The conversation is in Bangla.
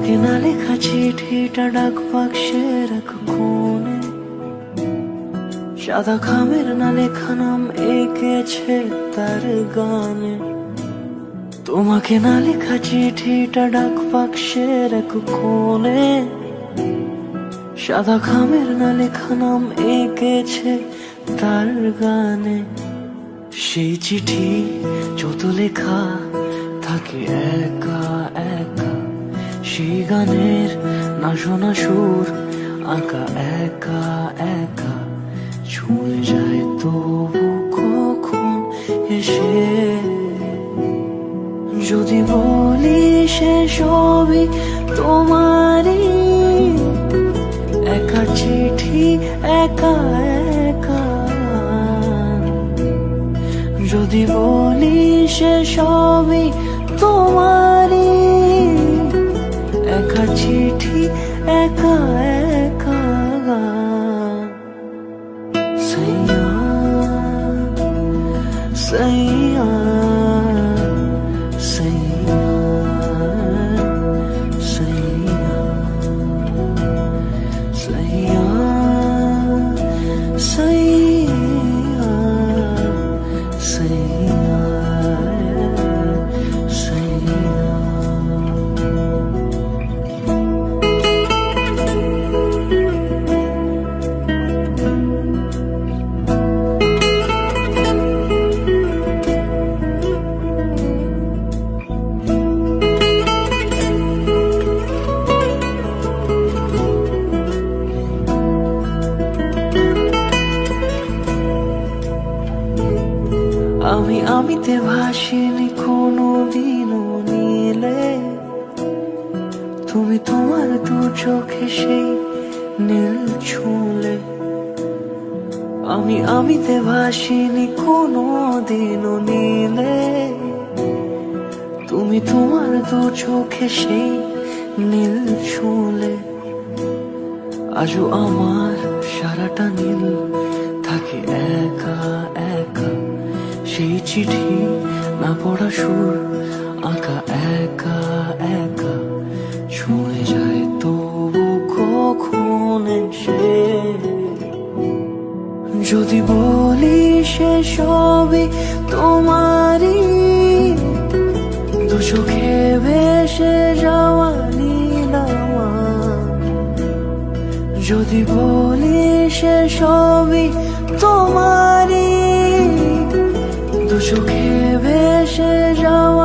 তোমাকে না লেখা চিঠিটা ডাক বাক্সের এক কোণে, সাদা খামের না লেখা নাম এঁকেছে তার গানে। তোমাকে না লেখা চিঠিটা ডাক বাক্সের এক কোণে, সাদা খামের না লেখা নাম এঁকেছে তার গানে। সেই চিঠি যত লেখা থাকে একা একা, সেই গানের না শোনা সুর আঁকা একা একা, ছুঁয়ে যায় তবু কখন এসে। যদি বলি সে সবই তোমারই, একা চিঠি একা একা। যদি বলি সে সবই তোমারই, একা চিঠি একা একা। সাইয়া সাইয়া সাইয়া সাইয়া সাইয়া সাইয়া সাইয়া সাইয়া। আমিতে ভাসিনি কোনো দিনও নীলে, তুমি তোমার দু চোখে সেই নীল ছুঁলে। আমিতে ভাসিনি কোনো দিনও নীলে, তুমি তোমার দু চোখে সেই নীল ছুঁলে। আজও আমার সারাটা নীল থাকে একা একা, সেই চিঠি না পড়া সুর আঁকা একা একা, ছুঁয়ে যায় তবু কখন এসে। যদি বলি সে সবই তোমারই, দু চোখে ভেসে যাওয়া নীলামা। যদি বলি সে সবই তোমারই, দু চোখে ভেসে যাওয়া